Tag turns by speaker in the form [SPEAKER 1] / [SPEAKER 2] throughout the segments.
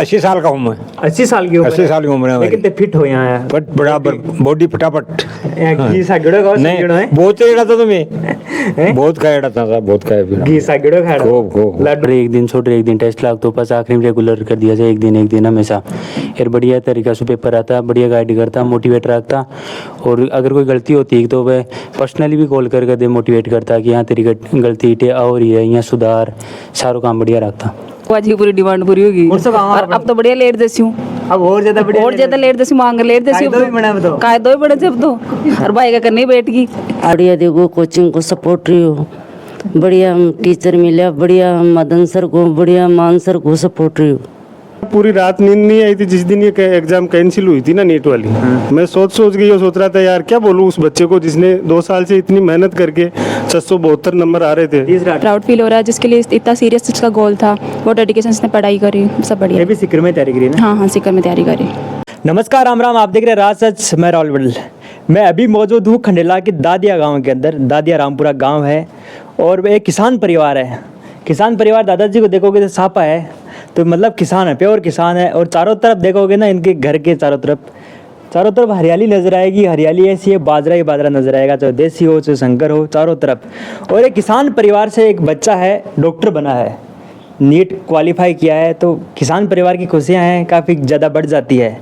[SPEAKER 1] 80 साल का हूँ मैं।
[SPEAKER 2] 80 साल की उम्र
[SPEAKER 1] 80 साल की उम्र है
[SPEAKER 2] लेकिन
[SPEAKER 1] मेरी।
[SPEAKER 2] ते फिट हो यहाँ
[SPEAKER 1] बट बराबर बॉडी फटाफट।
[SPEAKER 2] घी सागड़ो का
[SPEAKER 1] नहीं
[SPEAKER 2] है
[SPEAKER 1] बहुत चढ़ा था तुम्हें, बहुत खाया था बहुत खाया फिर
[SPEAKER 2] घी सागड़ो खा रहा
[SPEAKER 1] खूब खूब।
[SPEAKER 2] लड्डू
[SPEAKER 3] एक दिन छोड़ एक दिन टेस्ट लाग तो बस आखिरी में रेगुलर कर दिया जाए, एक दिन हमेशा। फिर बढ़िया तरीका से पेपर आता, बढ़िया गाइड करता, मोटिवेट रखता। और अगर कोई गलती होती है तो वह पर्सनली भी कॉल करके दे मोटिवेट करता कि हाँ तेरी गलती टे और ये है, यहाँ सुधार, सारा काम बढ़िया रखता।
[SPEAKER 4] आज की पूरी डिमांड पूरी होगी
[SPEAKER 2] और सब
[SPEAKER 4] और अब तो बढ़िया लेट देसी हूँ,
[SPEAKER 2] अब और ज्यादा बढ़िया
[SPEAKER 4] और ज्यादा लेट देसी मांग लेट देसी
[SPEAKER 2] कायदो भी बना अब तो।
[SPEAKER 4] कायदो ही बड़े जब तो और भाई का करनी बैठ गई।
[SPEAKER 5] बढ़िया देखो कोचिंग को सपोर्ट रही हो, बढ़िया टीचर मिला, बढ़िया मदन सर को, बढ़िया मान सर को सपोर्ट रही हो।
[SPEAKER 6] पूरी रात नींद नहीं आई थी जिस दिन ये एग्जाम कैंसिल हुई थी ना नीट वाली। मैं सोच के ये सोच रहा था यार क्या बोलूँ उस बच्चे को जिसने 2 साल से इतनी मेहनत करके 672 नंबर आ रहे थे।
[SPEAKER 7] प्राउड फील हो रहा है जिसके लिए इतना सीरियस इसका गोल था, वो डेडिकेशन से पढ़ाई करी, सब बढ़िया।
[SPEAKER 2] ये भी सिक्कर में तैयारी करी ना।
[SPEAKER 7] हाँ सीकर में तैयारी करी।
[SPEAKER 2] नमस्कार, राम राम, आप देख रहे हैं राज सच, मैं राहुल बडल। मैं अभी मौजूद हूँ खंडेला के दादिया गांव के अंदर। दादिया रामपुरा गांव है और एक किसान परिवार है। किसान परिवार, दादाजी को देखोगे तो सापा है, तो मतलब किसान है, प्योर किसान है। और चारों तरफ देखोगे ना, इनके घर के चारों तरफ हरियाली नजर आएगी। हरियाली ऐसी है, बाजरा ही बाजरा नजर आएगा, चाहे देसी हो चाहे शंकर हो, चारों तरफ। और एक किसान परिवार से एक बच्चा है, डॉक्टर बना है, नीट क्वालिफाई किया है, तो किसान परिवार की खुशियां हैं काफ़ी ज़्यादा बढ़ जाती है।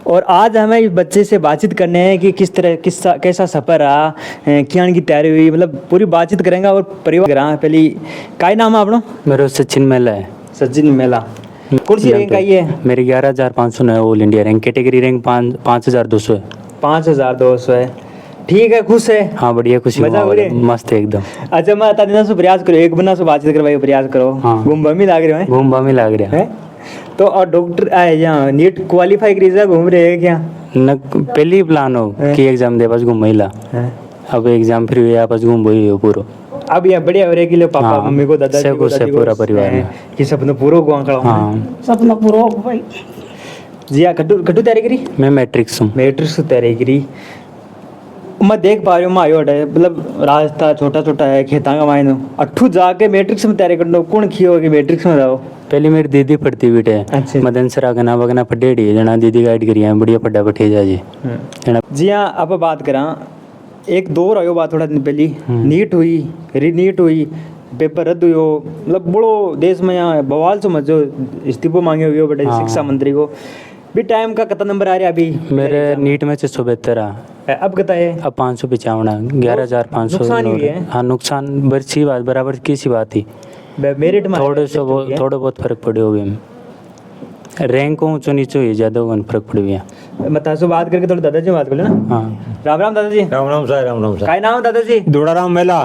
[SPEAKER 2] और आज हमें इस बच्चे से बातचीत करने हैं कि कैसा सफ़र रहा, क्या की तैयारी हुई, मतलब पूरी बातचीत करेंगे। और परिवार रहा पहले का नाम है अपना?
[SPEAKER 3] मेरा सचिन मेला है।
[SPEAKER 2] सचिन मेला कौन सी रैंक आई है?
[SPEAKER 3] मेरी 11,500 है, all India rank, category rank 5,200 है।
[SPEAKER 2] 5,200 है, ठीक है, खुश है?
[SPEAKER 3] हाँ बढ़िया, खुशी
[SPEAKER 2] मजा हो रही है?
[SPEAKER 3] मस्त है एकदम।
[SPEAKER 2] अच्छा, मैं बता देना सो प्रयास करो, एक बना सो बातचीत करवाई प्रयास करो।
[SPEAKER 3] हाँ।
[SPEAKER 2] घूम भी लाग रहे हो
[SPEAKER 3] घूम में लाग रहा
[SPEAKER 2] है तो। और डॉक्टर आए यहाँ नीट क्वालिफाई करी जा, घूम रहे हैं क्या?
[SPEAKER 3] न पहले ही प्लान हो कि एग्जाम दे बस घूम हिला, अब एग्जाम फ्री हुआ बस घूम वही हो पूरा।
[SPEAKER 2] अब यहाँ बढ़िया हो रहे कि लो पापा
[SPEAKER 3] हाँ,
[SPEAKER 2] मम्मी को दादाजी
[SPEAKER 3] सब
[SPEAKER 2] को
[SPEAKER 3] से
[SPEAKER 2] दादी
[SPEAKER 3] पूरा
[SPEAKER 2] को
[SPEAKER 3] परिवार में
[SPEAKER 2] कि सपना पूरा हुआ खड़ा हूँ।
[SPEAKER 3] हाँ
[SPEAKER 5] सपना पूरा हो भाई।
[SPEAKER 2] जी हाँ, कटू तैयारी करी?
[SPEAKER 3] मैं मैट्रिक्स हूँ।
[SPEAKER 2] मैट्रिक्स तैयारी करी। मैं देख पा रही हूँ मायो है, मतलब रास्ता छोटा छोटा है, खेता का मायनो अट्ठू जाके मैट्रिक्स में तैयारी करना, कौन खियो कि मैट्रिक्स में जाओ?
[SPEAKER 3] पहले मेरी दीदी पढ़ती बेटे
[SPEAKER 2] अच्छा।
[SPEAKER 3] मदन सर आगना वगना पढ़ेड़ी जना दीदी गाइड करी है, बढ़िया पढ़ा बैठे जा जी।
[SPEAKER 2] जी हाँ, अब बात करा एक दो रहो बात थोड़ा दिन पहली, नीट हुई, रीनीट हुई, पेपर रद्द हुई, मतलब बड़ो देश में यहाँ बवाल से मचो, इस्तीफो मांगे हुए हो बेटे शिक्षा मंत्री को भी। टाइम का कितना नंबर आ रहा है अभी?
[SPEAKER 3] मेरे नीट में 672 आ,
[SPEAKER 2] अब कितना है?
[SPEAKER 3] अब 555, 11,500।
[SPEAKER 2] नुकसान ही हुई है।
[SPEAKER 3] हाँ नुकसान बर्ची बात बराबर की सी बात थी,
[SPEAKER 2] मेरिट में
[SPEAKER 3] थोड़ा बहुत फर्क पड़े हो गए, रैंक ऊंचो नीचो ही ज्यादा फर्क पड़ गया।
[SPEAKER 2] मतलब सो बात करके थोड़ा दादाजी बात कर लेना।
[SPEAKER 3] हाँ
[SPEAKER 2] राम राम दादाजी।
[SPEAKER 1] राम राम साहब, राम राम साहब।
[SPEAKER 2] काय नाम है दादाजी?
[SPEAKER 1] दुड़ाराम मेला।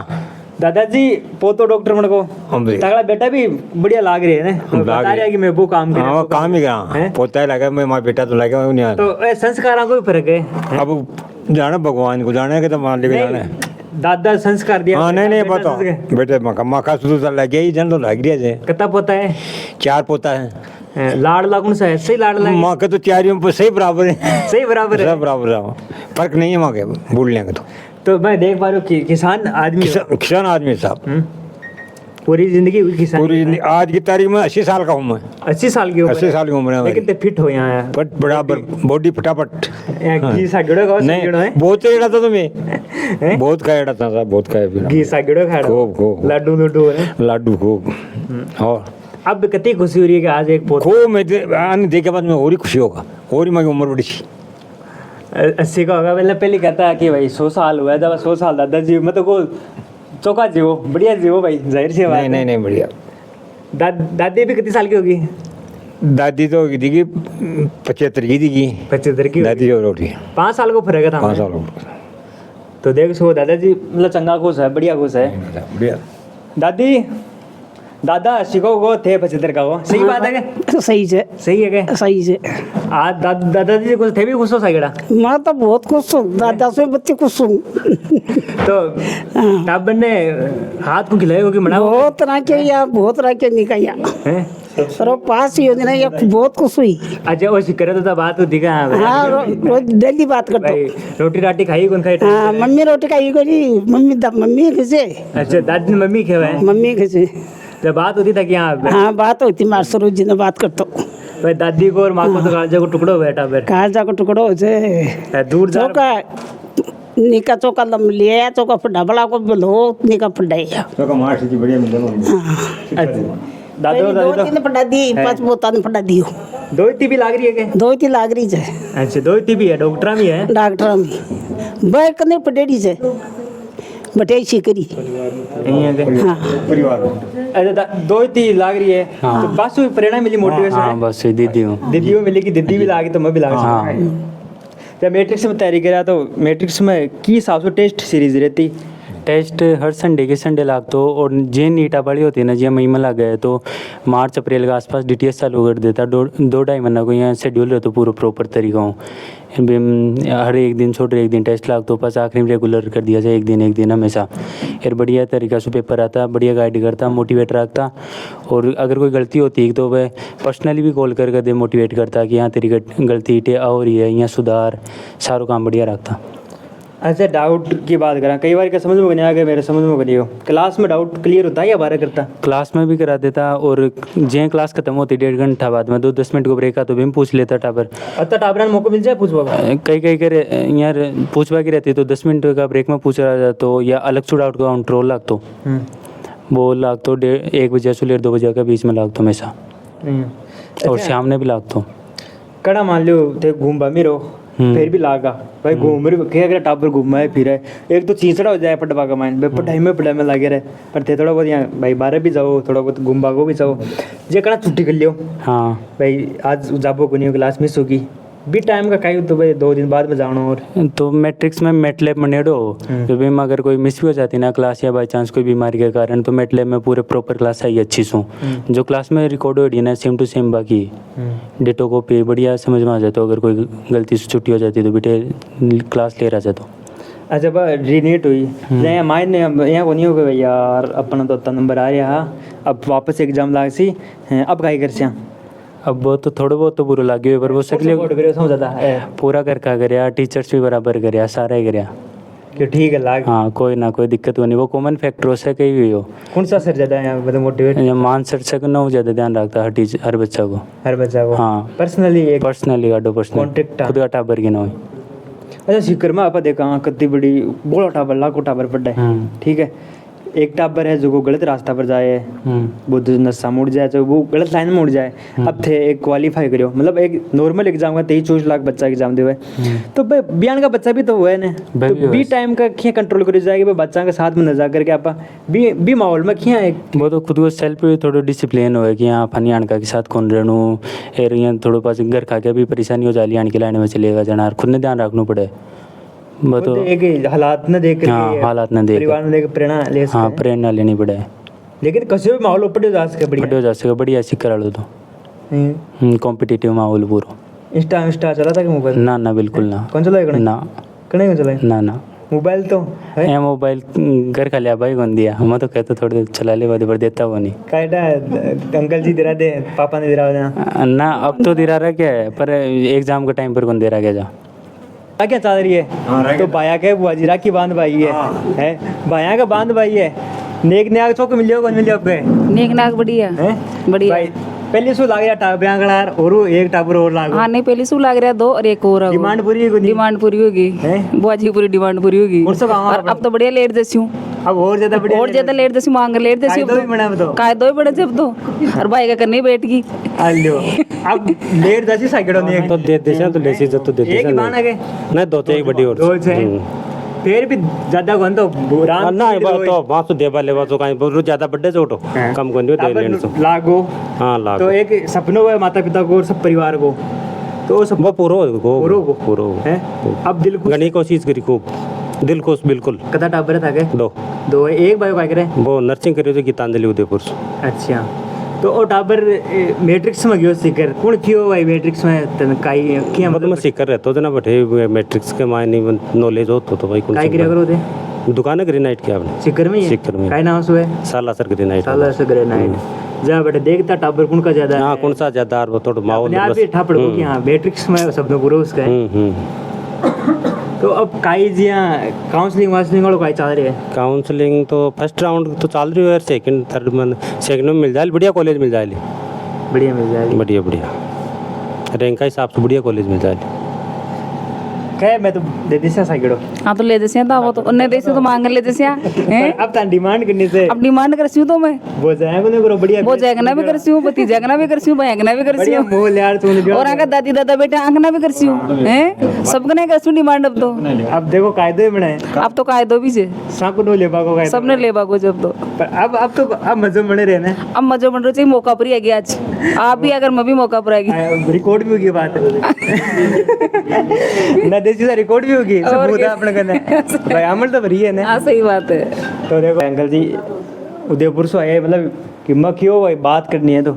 [SPEAKER 2] दादाजी पोतो डॉक्टर मन को तगड़ा बेटा भी बढ़िया लाग रही है ना, बता रहा है कि मैं वो काम कर
[SPEAKER 1] हाँ काम ही करा, पोता ही लगा, मैं माँ बेटा तो लगा नहीं आता।
[SPEAKER 2] तो संस्कारों को भी फर्क है।
[SPEAKER 1] अब जाना भगवान को जाने के तो मान लेके जाना है।
[SPEAKER 2] दादा संस्कार दिया?
[SPEAKER 1] हाँ नहीं पता बेटे, मका शुरू लग गया ही जन तो लग रहा है।
[SPEAKER 2] कितना पोता है?
[SPEAKER 1] 4 पोता है।
[SPEAKER 2] लाड़ लागुन सा है, सही लाड़ लाग
[SPEAKER 1] माँ के तो 4 पर सही बराबर है।
[SPEAKER 2] सही बराबर है,
[SPEAKER 1] सब बराबर है, फर्क नहीं है माँ के बोल लेंगे
[SPEAKER 2] तो मैं देख पा रहा हूँ कि किसान आदमी,
[SPEAKER 1] किसान आदमी साहब,
[SPEAKER 2] पूरी जिंदगी किसान।
[SPEAKER 1] पूरी जिंदगी आज की तारीख में 80 साल का हूँ मैं।
[SPEAKER 2] 80 साल की उम्र?
[SPEAKER 1] 80 साल की उम्र है
[SPEAKER 2] लेकिन ते फिट हो यहाँ
[SPEAKER 1] बट बराबर बॉडी फटाफट।
[SPEAKER 2] घी सागड़ो का
[SPEAKER 1] नहीं बहुत चढ़ा था तुम्हें, बहुत खाया था बहुत खाया फिर
[SPEAKER 2] घी सागड़ो खा
[SPEAKER 1] खूब खूब।
[SPEAKER 2] लड्डू
[SPEAKER 1] लाडू खूब। और
[SPEAKER 2] अब कितनी खुशी हो रही है कि आज एक पोता
[SPEAKER 1] खूब मैं आने देखे बाद में और ही खुशी होगा, और ही मेरी उम्र बड़ी सी
[SPEAKER 2] 80 का होगा। मतलब पहले कहता है कि भाई 100 साल हुआ है, जब 100 साल दादाजी मैं तो को चौका जीवो, बढ़िया जीवो भाई, जाहिर सी बात।
[SPEAKER 1] नहीं बढ़िया।
[SPEAKER 2] दादी भी कितनी साल की होगी?
[SPEAKER 1] दादी तो दिखी 75 की दिखी।
[SPEAKER 2] 75 की
[SPEAKER 1] दादी और रोटी
[SPEAKER 2] 5 साल को फर्क था।
[SPEAKER 1] 5 साल
[SPEAKER 2] तो देख सो दादाजी मतलब चंगा खुश है, बढ़िया खुश है।
[SPEAKER 1] बढ़िया।
[SPEAKER 2] दादी दादा शिको को थे 75 का, वो सही बात है क्या?
[SPEAKER 5] सही से
[SPEAKER 2] सही है क्या?
[SPEAKER 5] सही से।
[SPEAKER 2] आज दादाजी कुछ थे भी खुश हो सगड़ा?
[SPEAKER 5] मैं तो बहुत खुश हूँ, दादा से बच्चे खुश हूँ।
[SPEAKER 2] तो टाबर ने हाथ को खिलाए हो कि मना
[SPEAKER 5] बहुत तरह के या बहुत तरह के निकाया सर पास योजना या बहुत खुश हुई।
[SPEAKER 2] अच्छा वो शिकर तो बात होती का?
[SPEAKER 5] हाँ रोज डेली बात करता
[SPEAKER 2] भाई रोटी राटी खाई कौन खाई?
[SPEAKER 5] हाँ मम्मी रोटी खाई करी, मम्मी खिसे।
[SPEAKER 2] अच्छा दादी ने मम्मी खेवा है?
[SPEAKER 5] मम्मी खिसे।
[SPEAKER 2] जब बात होती था कि यहाँ
[SPEAKER 8] हाँ बात होती मार सरोज जी ने बात करता हूँ
[SPEAKER 2] भाई दादी को और माँ को तो कालजा को टुकड़ो बैठा फिर
[SPEAKER 8] कहा जाकर टुकड़ो हो जाए
[SPEAKER 2] दूर जा
[SPEAKER 8] चौका निका चौका लम लिया चौका फड्डा बड़ा को बोलो निका फड्डा या
[SPEAKER 1] तो का मार से बढ़िया मिल
[SPEAKER 2] दादो
[SPEAKER 8] दो तीन फड्डा दी पांच बोता ने फड्डा दियो
[SPEAKER 2] दो ही भी लाग रही है के
[SPEAKER 8] दो तीन लाग रही है
[SPEAKER 2] अच्छा दो ही भी है डॉक्टर भी है
[SPEAKER 8] डॉक्टर में बैक ने पडेड़ी से बटे शिकरी
[SPEAKER 2] यही है के
[SPEAKER 8] हाँ
[SPEAKER 1] परिवार
[SPEAKER 2] अच्छा दो ही लाग रही है तो बस वही प्रेरणा मिली मोटिवेशन
[SPEAKER 3] हाँ बस ये दीदी हूँ
[SPEAKER 2] दीदी को मिली कि दीदी भी लागी तो मैं भी लाग
[SPEAKER 3] हाँ
[SPEAKER 2] जब मैट्रिक्स में तैयारी करा तो मैट्रिक्स में की हिसाब से टेस्ट सीरीज रहती
[SPEAKER 3] टेस्ट हर संडे के संडे लागतो और जे नीटा बड़ी होती है ना जे मई में लग गए तो मार्च अप्रैल के आसपास DTS चालू कर देता 2-2.5 महीना को यहाँ शेड्यूल रहता पूरा प्रॉपर तरीका हो हर एक दिन छोटे एक दिन टेस्ट लागतो बस आखिरी में रेगुलर कर दिया जाए एक दिन हमेशा फिर बढ़िया तरीका से पेपर आता बढ़िया गाइड करता मोटिवेट रखता और अगर कोई गलती होती है तो वह पर्सनली भी कॉल कर दे मोटिवेट करता कि यहाँ तेरी गलती और ही है यहाँ सुधार सारा काम बढ़िया रखता।
[SPEAKER 2] अच्छा डाउट की बात करा कई बार क्या समझ में नहीं आ गया मेरे समझ में नहीं हो क्लास में डाउट क्लियर होता है या बारह करता
[SPEAKER 3] क्लास में भी करा देता और जे क्लास खत्म होती 1.5 घंटा बाद में 2-10 मिनट को ब्रेक आता तो भी पूछ लेता टाबर
[SPEAKER 2] अतः टाबरा ने मौका मिल जाए पूछवा
[SPEAKER 3] कई करे यार पूछवा की रहती तो 10 मिनट का ब्रेक में पूछ रहा था तो या अलग से डाउट का कंट्रोल लाग तो वो लाग तो 1 बजे से 2 बजे के बीच में लाग तो हमेशा और शाम ने भी लाग तो
[SPEAKER 2] कड़ा मान लो थे घूम मेरो फिर भी लागा भाई घूम रही क्या करे टाबर घूमा है फिर है एक तो चीचड़ा हो जाए पटवा का माइन भाई पढ़ाई में लगे रहे पर थे थोड़ा बहुत यहाँ भाई बारह भी जाओ थोड़ा बहुत घूम भागो भी जाओ जे कड़ा छुट्टी कर लियो
[SPEAKER 3] हाँ
[SPEAKER 2] भाई आज जाबो को नहीं क्लास मिस होगी भी टाइम का कहीं तो भाई 2 दिन बाद में जाना और
[SPEAKER 3] तो मैट्रिक्स में मेटलैब में नेडो तो भी में अगर कोई मिस भी हो जाती ना क्लास या बाई चांस कोई बीमारी के कारण तो मेटलैब में पूरे प्रॉपर क्लास आई अच्छी सो जो क्लास में रिकॉर्ड हो रही ना सेम टू सेम बाकी डेटो कॉपी बढ़िया समझ में आ जाता अगर कोई गलती से छुट्टी हो जाती तो बेटे क्लास ले रहा जाता।
[SPEAKER 2] अच्छा बा रीनेट हुई यहाँ माइंड यहाँ को नहीं हो गया यार अपना तो इतना नंबर आ रहा अब वापस एग्जाम लाग सी अब का कर से
[SPEAKER 3] अब वो तो थोड़ा बहुत तो बुरा लगे पर वो सकले पूरा कर का करया टीचर्स भी बराबर करया सारा ही करया
[SPEAKER 2] कि ठीक है लाग
[SPEAKER 3] हाँ कोई ना कोई दिक्कत नहीं वो कॉमन फैक्टर से कहीं भी हो
[SPEAKER 2] कौन सा सर ज्यादा यहाँ मतलब मोटिवेट
[SPEAKER 3] मान सर से ना ज़्यादा ध्यान रखता हर बच्चा को
[SPEAKER 2] हर बच्चा को
[SPEAKER 3] हाँ
[SPEAKER 2] पर्सनली एक
[SPEAKER 3] पर्सनली गाडो पर्सनल
[SPEAKER 2] कॉन्टेक्ट
[SPEAKER 3] खुद का टाबर की ना हो।
[SPEAKER 2] अच्छा सिक्कर में आप देखा कितनी बड़ी बोला टाबर लाखों टाबर पड़ा है ठीक है एक टाबर है जो गलत रास्ता पर जाए वो नशा मुड़ जाए तो वो गलत लाइन में उड़ जाए अब थे एक क्वालिफाई करो मतलब एक नॉर्मल एग्जाम का 23-24 लाख बच्चा एग्जाम दे हुए तो भाई बयान का बच्चा भी तो हुआ है ना तो बी टाइम का क्या कंट्रोल करी जाएगी भाई बच्चा के साथ में न जा करके आप बी माहौल में क्या है
[SPEAKER 3] वो तो खुद को सेल्फ थोड़ा डिसिप्लिन हो कि यहाँ फनी आण के साथ कौन रहूँ एर यहाँ थोड़ा पास घर खा के भी परेशानी हो जाए आण की लाइन में चलेगा जाना खुद ने ध्यान रखना पड़े वो तो
[SPEAKER 2] एक हालात न देख
[SPEAKER 3] हाँ हालात न देख
[SPEAKER 2] परिवार में देख प्रेरणा ले
[SPEAKER 3] हाँ प्रेरणा लेनी पड़े
[SPEAKER 2] लेकिन कसे भी माहौल ऊपर जा सके बढ़िया
[SPEAKER 3] हो जा सके बढ़िया सीख करा लो तो कॉम्पिटिटिव माहौल पूरा
[SPEAKER 2] इंस्टा चला था कि मोबाइल
[SPEAKER 3] ना बिल्कुल ना
[SPEAKER 2] कौन चलाए
[SPEAKER 3] ना
[SPEAKER 2] कने कौन चलाए
[SPEAKER 3] ना
[SPEAKER 2] मोबाइल तो है
[SPEAKER 3] मोबाइल घर खा लिया भाई कौन दिया मैं तो कहता थोड़ी देर चला ले बाद देता वो नहीं
[SPEAKER 2] कायदा अंकल जी दिरा दे पापा ने दिरा
[SPEAKER 3] ना अब तो दिरा रहा क्या है पर एग्जाम के टाइम पर कौन दे रहा क्या जा
[SPEAKER 2] क्या चल रही है तो भाया के बुआ जी राखी बांध भाई है भाया का बांध भाई है नेक नाग चौक मिल जाओ कौन मिल जाओ
[SPEAKER 4] नेक नाग बढ़िया बढ़िया
[SPEAKER 2] भाई पहले सो लाग रहा ब्यांगणार और एक टाबर और लाग
[SPEAKER 4] हाँ नहीं पहले सू लाग रहा 2 और एक और
[SPEAKER 2] डिमांड पूरी होगी
[SPEAKER 4] डिमांड पूरी होगी बुआ जी पूरी डिमांड पूरी होगी और अब तो बढ़िया लेट देसी हूँ
[SPEAKER 2] अब और ज्यादा
[SPEAKER 4] लेट देसी मांग लेट देसी काय दो ही बड़े जब दो और भाई का करनी बैठ गई
[SPEAKER 2] हेलो अब लेट दसी साइकिल नहीं
[SPEAKER 3] तो दे देसे तो लेसी जब तो दे देसे
[SPEAKER 2] एक बाण आगे
[SPEAKER 3] नहीं दो तो एक बड़ी और
[SPEAKER 2] दो छे फिर भी ज्यादा कौन तो राम
[SPEAKER 3] ना तो बात तो देवा लेवा तो कहीं बहुत ज्यादा बड़े छोटो कम कौन दे लेने तो
[SPEAKER 2] लागो
[SPEAKER 3] हाँ लागो
[SPEAKER 2] तो एक सपनों है माता पिता को और सब परिवार को तो सब
[SPEAKER 3] वो पूरो
[SPEAKER 2] है अब दिल खुश
[SPEAKER 3] गणी कोशिश करी खूब दिल खुश बिल्कुल
[SPEAKER 2] कदा टाबर था के
[SPEAKER 3] 2
[SPEAKER 2] एक बायो का करे
[SPEAKER 3] वो नर्सिंग करियो तो गीतांजलि उदयपुर
[SPEAKER 2] अच्छा तो ओ टाबर मैट्रिक्स में गयो सीकर कौन कियो भाई मैट्रिक्स में तन काई किया
[SPEAKER 3] मतलब मैं सीकर रहतो जना बैठे मैट्रिक्स के मायने नॉलेज होतो तो भाई
[SPEAKER 2] काई क्रिया करो दे
[SPEAKER 3] दुकान ग्रेनाइट के आपने
[SPEAKER 2] सीकर में
[SPEAKER 3] सीकर में
[SPEAKER 2] काई नाम से
[SPEAKER 3] साला सर ग्रेनाइट
[SPEAKER 2] साला सर ग्रेनाइट जा बेटा देखता टाबर कौन का ज्यादा
[SPEAKER 3] हां कौन सा ज्यादा और थोड़ा माहौल
[SPEAKER 2] अपने आप ही ठापड़ को कि हां मैट्रिक्स में शब्दों पूरा उसका है तो अब काइज या काउंसलिंग वाउंसलिंग वालों का चल रही है?
[SPEAKER 9] काउंसलिंग तो फर्स्ट राउंड तो चल रही है यार, सेकंड थर्ड में सेकंड में मिल जाए, बढ़िया कॉलेज मिल जाए,
[SPEAKER 2] बढ़िया मिल जाएगी।
[SPEAKER 9] बढ़िया बढ़िया रैंक का हिसाब से बढ़िया कॉलेज मिल जाए।
[SPEAKER 2] कहे मैं तो दे दी सा साइकिल
[SPEAKER 4] हाँ तो ले देसे था वो तो उन्हें देसे तो मांग ले देसे हैं
[SPEAKER 2] अब ता डिमांड करने से
[SPEAKER 4] अब डिमांड करसी हूँ तो मैं
[SPEAKER 2] वो जाएगा ने करो बढ़िया
[SPEAKER 4] वो जगना भी करसी हूँ पति जगना भी करसी हूँ भैंगना भी करसी
[SPEAKER 2] बढ़िया
[SPEAKER 4] हूँ
[SPEAKER 2] मोल यार तूने
[SPEAKER 4] और आगे दादी दादा बेटे आंगना भी करसी हूँ हैं सबको नहीं करसी डिमांड अब तो
[SPEAKER 2] अब देखो कायदे बने
[SPEAKER 4] अब तो कायदो भी से
[SPEAKER 2] सबको नो लेबा को कायदे
[SPEAKER 4] सबने ले बागो जब तो
[SPEAKER 2] पर अब तो अब मजे बने रहने
[SPEAKER 4] अब मजे बन रहे चाहिए मौका पर ही आएगी आज आप भी अगर मैं भी मौका पर आएगी
[SPEAKER 2] रिकॉर्ड भी होगी बात ना देसी सा रिकॉर्ड भी होगी सब
[SPEAKER 4] और
[SPEAKER 2] होता
[SPEAKER 4] क्या?
[SPEAKER 2] अपने कने भाई अमल तो भरी है ना।
[SPEAKER 4] हाँ सही बात है।
[SPEAKER 2] तो देखो अंकल जी उदयपुर से आए मतलब कि मखियो भाई बात करनी है तो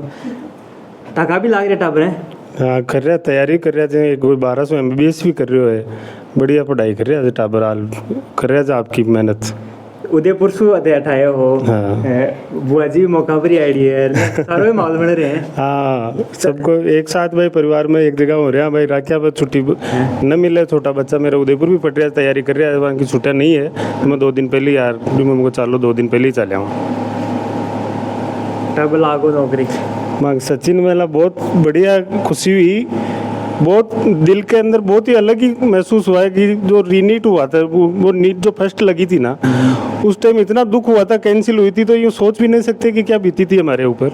[SPEAKER 2] ताका भी लाग रहे टाबर है।
[SPEAKER 6] हाँ कर रहा तैयारी कर रहा थे, कोई 1200 MBBS भी कर रहे हो, बढ़िया पढ़ाई कर रहा थे टाबर हाल कर रहा था आपकी मेहनत।
[SPEAKER 2] उदयपुर से अठाए हो
[SPEAKER 6] हाँ।
[SPEAKER 2] बुआ जी मौका पर आईडी है सारे माहौल बने रहे हैं।
[SPEAKER 6] हाँ सबको एक साथ भाई परिवार में एक जगह हो रहा है भाई, राखिया पर छुट्टी न मिले, छोटा बच्चा मेरा उदयपुर भी पढ़ रहा है, तैयारी कर रहा है, वहाँ की छुट्टियाँ नहीं है तो मैं 2 दिन पहले यार भी मैं चलो 2 दिन पहले ही चले आऊँ।
[SPEAKER 2] तब लागो नौकरी
[SPEAKER 6] माँ सचिन वाला बहुत बढ़िया खुशी हुई, बहुत दिल के अंदर बहुत ही अलग ही महसूस हुआ है कि जो रीनीट हुआ था वो नीट जो फर्स्ट लगी थी ना उस टाइम इतना दुख हुआ था, कैंसिल हुई थी तो यूँ सोच भी नहीं सकते कि क्या बीती थी हमारे ऊपर।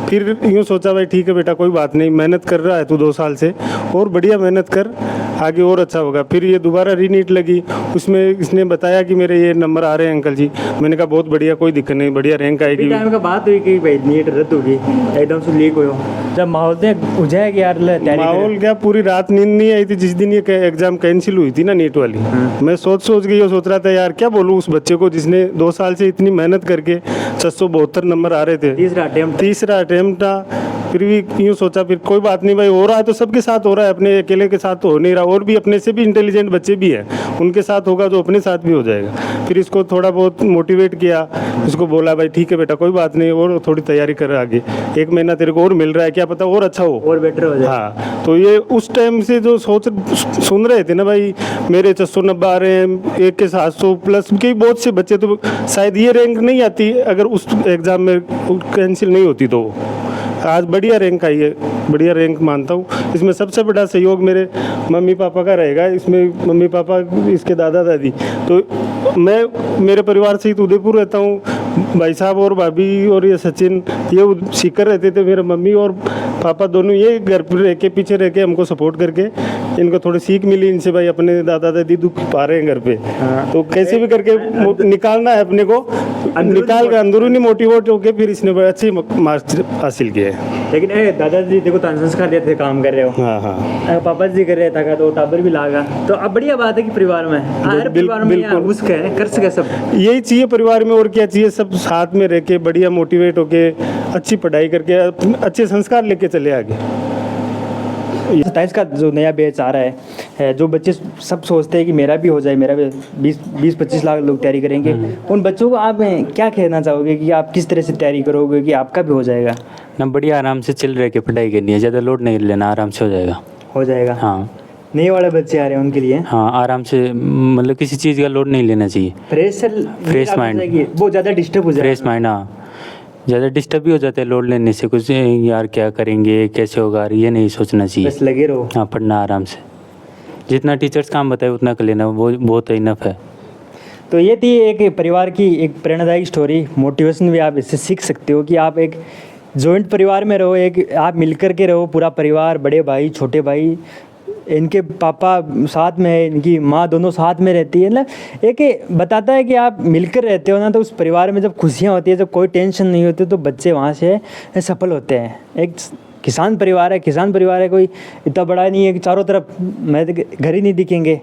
[SPEAKER 6] फिर यूँ सोचा भाई ठीक है बेटा कोई बात नहीं, मेहनत कर रहा है तू 2 साल से और बढ़िया मेहनत कर, आगे और अच्छा होगा। फिर ये दोबारा रीनीट लगी, उसमें इसने बताया कि मेरे ये नंबर आ रहे हैं अंकल जी, मैंने कहा बहुत बढ़िया कोई दिक्कत नहीं, बढ़िया रैंक आएगी।
[SPEAKER 2] टाइम का बात हुई कि भाई नीट रद्द होगी एकदम से लीक हो जब माहौल से उजाया कि यार
[SPEAKER 6] माहौल क्या, पूरी रात नींद नहीं आई थी जिस दिन ये एग्जाम कैंसिल हुई थी ना नीट वाली। मैं सोच के ये सोच रहा था यार क्या बोलूँ उस बच्चे को जिसने 2 साल से इतनी मेहनत करके 672 नंबर आ रहे थे, तीसरा अटेम्प्ट था। फिर भी यूँ सोचा फिर कोई बात नहीं भाई, हो रहा है तो सबके साथ हो रहा है, अपने अकेले के साथ तो हो नहीं रहा, और भी अपने से भी इंटेलिजेंट बच्चे भी हैं उनके साथ होगा तो अपने साथ भी हो जाएगा। फिर इसको थोड़ा बहुत मोटिवेट किया, इसको बोला भाई ठीक है बेटा कोई बात नहीं, और थोड़ी तैयारी कर आगे, 1 महीना तेरे को और मिल रहा है, क्या पता और अच्छा हो
[SPEAKER 2] और बेटर हो जाए।
[SPEAKER 6] हाँ तो ये उस टाइम से जो सुन रहे थे ना भाई मेरे 690 आ रहे हैं, एक के 700 प्लस के बहुत से बच्चे, तो शायद ये रैंक नहीं आती अगर उस एग्ज़ाम में कैंसिल नहीं होती तो। आज बढ़िया रैंक आई है, बढ़िया रैंक मानता हूँ। इसमें सबसे बड़ा सहयोग मेरे मम्मी पापा का रहेगा, इसमें मम्मी पापा इसके दादा दादी, तो मैं मेरे परिवार से ही तो उदयपुर रहता हूँ, भाई साहब और भाभी और ये सचिन ये सीकर रहते थे, मेरे मम्मी और पापा दोनों ये घर पर रह के पीछे रह के हमको सपोर्ट करके, इनको थोड़ी सीख मिली इनसे भाई, अपने दादा दादी दुख पा रहे हैं घर पे। तो कैसे भी करके निकालना है अपने को, निकाल कर अंदरूनी मोटिवेट होके फिर इसने अच्छे मार्क्स हासिल किए।
[SPEAKER 2] लेकिन दादाजी देखो तो संस्कार देते थे, काम कर रहे हो।
[SPEAKER 6] हाँ हाँ
[SPEAKER 2] पापा जी कर रहे था तो टाबर भी लागा, तो अब बढ़िया बात है कि परिवार में हर परिवार में उसका है कर सके सब, यही चाहिए परिवार में, और क्या चाहिए। सब साथ में रह के बढ़िया मोटिवेट होके अच्छी पढ़ाई करके अच्छे संस्कार लेके चले आगे। 27 का जो नया बैच आ रहा है, जो बच्चे सब सोचते हैं कि मेरा भी हो जाए, मेरा भी 20-25 लाख लोग तैयारी करेंगे, उन बच्चों को आप क्या कहना चाहोगे कि आप किस तरह से तैयारी करोगे कि आपका भी हो जाएगा?
[SPEAKER 3] ना बढ़िया आराम से चिल रह के पढ़ाई करनी है, ज़्यादा लोड नहीं लेना, आराम से हो जाएगा। हाँ
[SPEAKER 2] नए वाले बच्चे आ रहे हैं उनके लिए
[SPEAKER 3] हाँ आराम से, मतलब किसी चीज़ का लोड नहीं लेना चाहिए, फ्रेश माइंड,
[SPEAKER 2] वो ज़्यादा डिस्टर्ब हो जाएगा,
[SPEAKER 3] फ्रेश माइंड। हाँ ज़्यादा डिस्टर्ब भी हो जाता है लोड लेने से, कुछ यार क्या करेंगे कैसे होगा ये नहीं सोचना चाहिए,
[SPEAKER 2] बस लगे रहो।
[SPEAKER 3] हाँ पढ़ना आराम से, जितना टीचर्स काम बताए उतना कर लेना, वो बहुत इनफ है।
[SPEAKER 2] तो ये थी एक परिवार की एक प्रेरणादायक स्टोरी, मोटिवेशन भी आप इससे सीख सकते हो कि आप एक जॉइंट परिवार में रहो, एक आप मिलकर के रहो पूरा परिवार, बड़े भाई छोटे भाई, इनके पापा साथ में है, इनकी माँ, दोनों साथ में रहती है ना। एक बताता है कि आप मिलकर रहते हो ना तो उस परिवार में जब खुशियाँ होती है, जब कोई टेंशन नहीं होती तो बच्चे वहाँ से सफल होते हैं। एक किसान परिवार है, कोई इतना बड़ा नहीं है कि चारों तरफ घर ही नहीं दिखेंगे,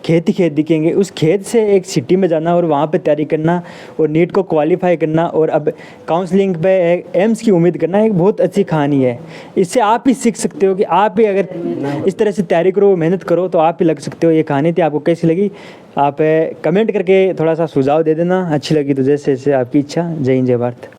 [SPEAKER 2] खेत ही खेत दिखेंगे। उस खेत से एक सिटी में जाना और वहाँ पे तैयारी करना और नीट को क्वालिफाई करना और अब काउंसलिंग पे एम्स की उम्मीद करना एक बहुत अच्छी कहानी है। इससे आप भी सीख सकते हो कि आप भी अगर इस तरह से तैयारी करो, मेहनत करो तो आप भी लग सकते हो। ये कहानी थी, आपको कैसी लगी आप कमेंट करके थोड़ा सा सुझाव दे देना, अच्छी लगी तो जैसे आपकी इच्छा। जय हिंद, जय भारत।